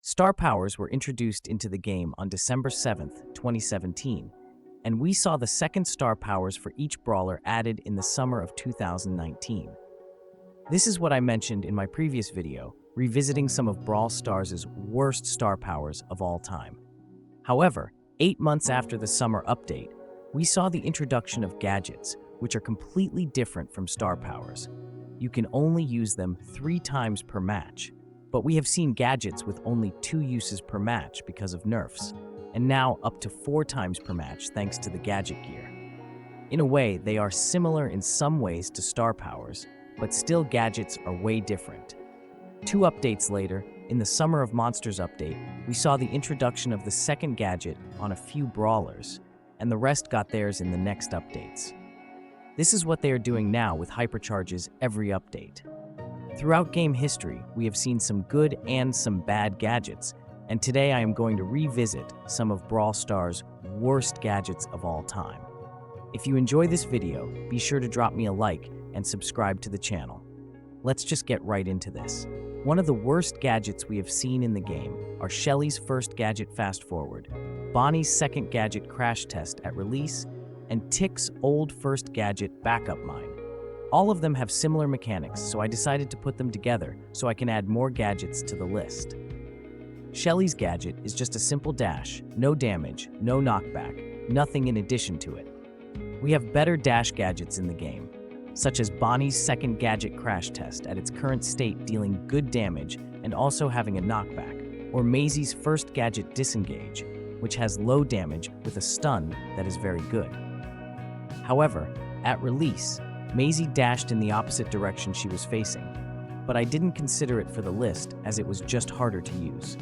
Star powers were introduced into the game on December 7th, 2017, and we saw the second star powers for each brawler added in the summer of 2019. This is what I mentioned in my previous video, revisiting some of Brawl Stars' worst star powers of all time. However, 8 months after the summer update, we saw the introduction of gadgets, which are completely different from star powers. You can only use them 3 times per match, but we have seen gadgets with only 2 uses per match because of nerfs, and now up to 4 times per match thanks to the gadget gear. In a way, they are similar in some ways to star powers, but still gadgets are way different. 2 updates later, in the Summer of Monsters update, we saw the introduction of the second gadget on a few brawlers, and the rest got theirs in the next updates. This is what they are doing now with hypercharges every update. Throughout game history, we have seen some good and some bad gadgets, and today I am going to revisit some of Brawl Stars' worst gadgets of all time. If you enjoy this video, be sure to drop me a like and subscribe to the channel. Let's just get right into this. One of the worst gadgets we have seen in the game are Shelly's first gadget Fast Forward, Bonnie's second gadget Crash Test at release, and Tick's old first gadget Backup Mine. All of them have similar mechanics, so I decided to put them together so I can add more gadgets to the list. Shelly's gadget is just a simple dash, no damage, no knockback, nothing in addition to it. We have better dash gadgets in the game, such as Bonnie's second gadget Crash Test at its current state dealing good damage and also having a knockback, or Maisie's first gadget Disengage, which has low damage with a stun that is very good. However, at release, Maisie dashed in the opposite direction she was facing, but I didn't consider it for the list as it was just harder to use.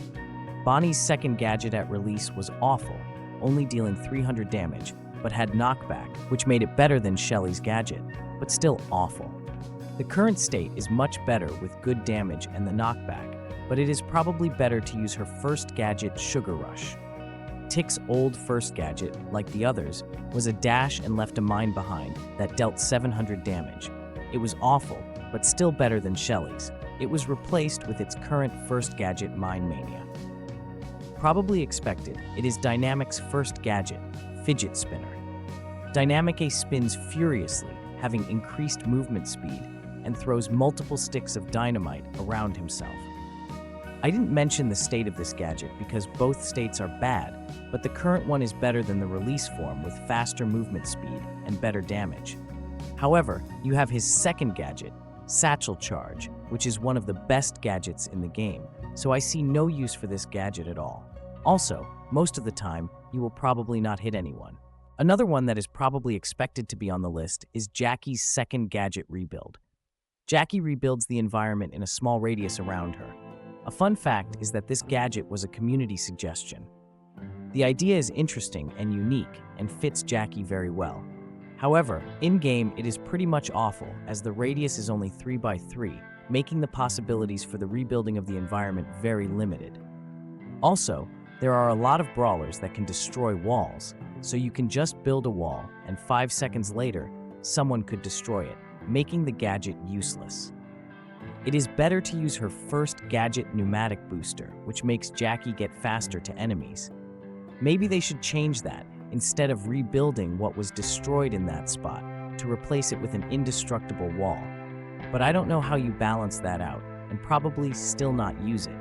Bonnie's second gadget at release was awful, only dealing 300 damage, but had knockback, which made it better than Shelly's gadget, but still awful. The current state is much better with good damage and the knockback, but it is probably better to use her first gadget Sugar Rush. Tick's old first gadget, like the others, was a dash and left a mine behind that dealt 700 damage. It was awful, but still better than Shelly's. It was replaced with its current first gadget Mine Mania. Probably expected, it is Dynamic's first gadget, Fidget Spinner. Dynamic spins furiously, having increased movement speed, and throws multiple sticks of dynamite around himself. I didn't mention the state of this gadget because both states are bad, but the current one is better than the release form with faster movement speed and better damage. However, you have his second gadget, Satchel Charge, which is one of the best gadgets in the game, so I see no use for this gadget at all. Also, most of the time, you will probably not hit anyone. Another one that is probably expected to be on the list is Jackie's second gadget Rebuild. Jackie rebuilds the environment in a small radius around her. A fun fact is that this gadget was a community suggestion. The idea is interesting and unique and fits Jackie very well. However, in-game it is pretty much awful as the radius is only 3x3, making the possibilities for the rebuilding of the environment very limited. Also, there are a lot of brawlers that can destroy walls, so you can just build a wall and 5 seconds later, someone could destroy it, making the gadget useless. It is better to use her first gadget Pneumatic Booster, which makes Jackie get faster to enemies. Maybe they should change that instead of rebuilding what was destroyed in that spot to replace it with an indestructible wall. But I don't know how you balance that out and probably still not use it.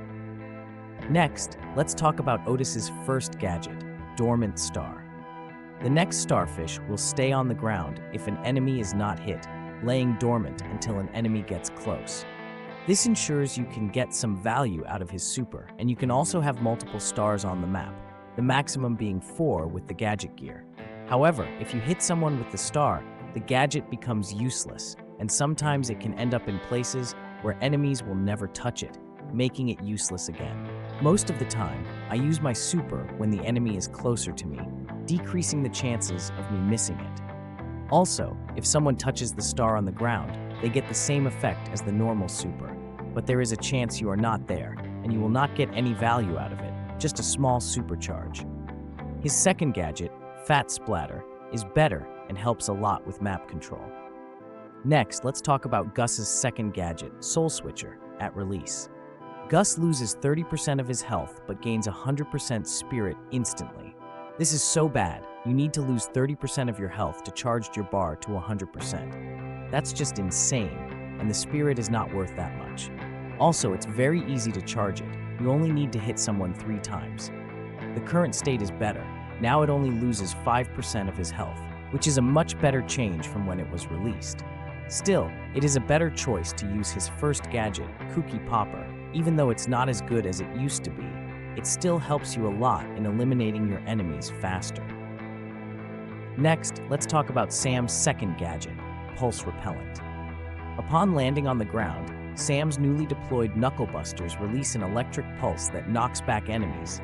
Next, let's talk about Otis's first gadget, Dormant Star. The next starfish will stay on the ground if an enemy is not hit, laying dormant until an enemy gets close. This ensures you can get some value out of his super, and you can also have multiple stars on the map, the maximum being 4 with the gadget gear. However, if you hit someone with the star, the gadget becomes useless, and sometimes it can end up in places where enemies will never touch it, making it useless again. Most of the time, I use my super when the enemy is closer to me, decreasing the chances of me missing it. Also, if someone touches the star on the ground, they get the same effect as the normal super, but there is a chance you are not there, and you will not get any value out of it, just a small supercharge. His second gadget, Fat Splatter, is better and helps a lot with map control. Next, let's talk about Gus's second gadget, Soul Switcher, at release. Gus loses 30% of his health but gains 100% spirit instantly. This is so bad, you need to lose 30% of your health to charge your bar to 100%. That's just insane, and the spirit is not worth that much. Also, it's very easy to charge it. You only need to hit someone 3 times. The current state is better. Now it only loses 5% of his health, which is a much better change from when it was released. Still, it is a better choice to use his first gadget, Cookie Popper. Even though it's not as good as it used to be, it still helps you a lot in eliminating your enemies faster. Next, let's talk about Sam's second gadget, Pulse Repellent. Upon landing on the ground, Sam's newly deployed Knuckle Busters release an electric pulse that knocks back enemies.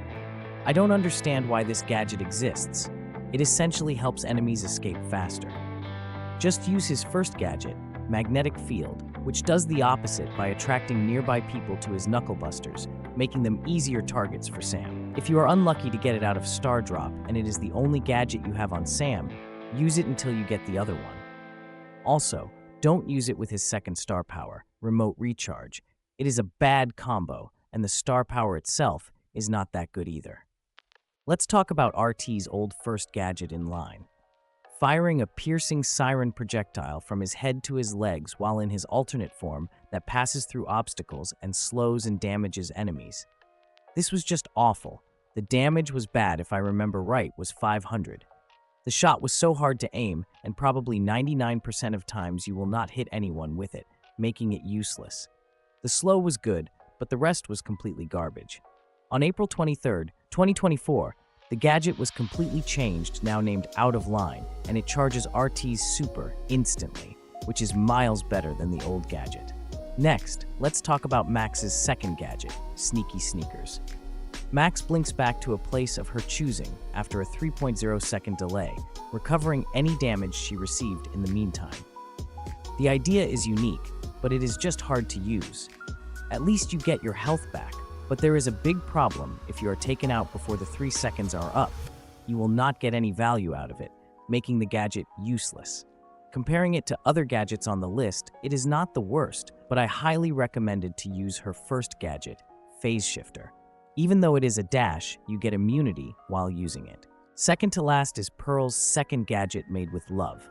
I don't understand why this gadget exists. It essentially helps enemies escape faster. Just use his first gadget, Magnetic Field, which does the opposite by attracting nearby people to his Knuckle Busters, making them easier targets for Sam. If you are unlucky to get it out of Star Drop and it is the only gadget you have on Sam, use it until you get the other one. Also, don't use it with his second star power, Remote Recharge. It is a bad combo, and the star power itself is not that good either. Let's talk about RT's old first gadget in line. Firing a piercing siren projectile from his head to his legs while in his alternate form that passes through obstacles and slows and damages enemies. This was just awful. The damage was bad, if I remember right, was 500. The shot was so hard to aim, and probably 99% of times you will not hit anyone with it, making it useless. The slow was good, but the rest was completely garbage. On April 23, 2024, the gadget was completely changed, now named Out of Line, and it charges RT's super instantly, which is miles better than the old gadget. Next, let's talk about Max's second gadget, Sneaky Sneakers. Max blinks back to a place of her choosing after a 3.0-second delay, recovering any damage she received in the meantime. The idea is unique, but it is just hard to use. At least you get your health back, but there is a big problem if you are taken out before the 3 seconds are up. You will not get any value out of it, making the gadget useless. Comparing it to other gadgets on the list, it is not the worst, but I highly recommended to use her first gadget, Phase Shifter. Even though it is a dash, you get immunity while using it. Second to last is Pearl's second gadget made with love.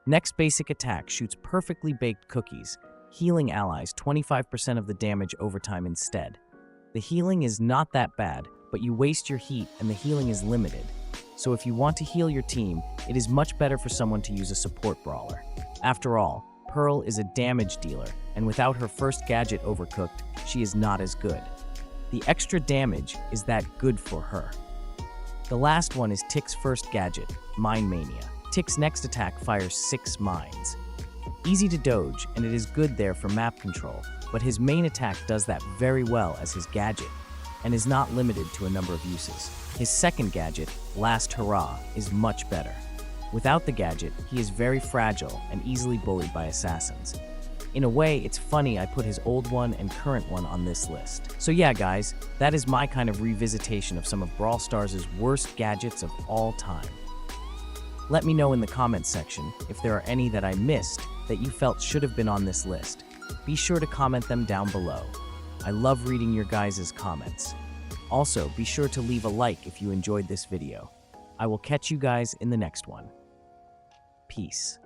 Next basic attack shoots perfectly baked cookies, healing allies 25% of the damage over time instead. The healing is not that bad, but you waste your heat and the healing is limited. So if you want to heal your team, it is much better for someone to use a support brawler. After all, Pearl is a damage dealer, and without her first gadget Overcooked, she is not as good. The extra damage is that good for her. The last one is Tick's first gadget, Mine Mania. Tick's next attack fires 6 mines. Easy to dodge, and it is good there for map control, but his main attack does that very well as his gadget, and is not limited to a number of uses. His second gadget, Last Hurrah, is much better. Without the gadget, he is very fragile and easily bullied by assassins. In a way, it's funny I put his old one and current one on this list. So yeah guys, that is my kind of revisitation of some of Brawl Stars' worst gadgets of all time. Let me know in the comments section if there are any that I missed that you felt should have been on this list. Be sure to comment them down below. I love reading your guys' comments. Also, be sure to leave a like if you enjoyed this video. I will catch you guys in the next one. Peace.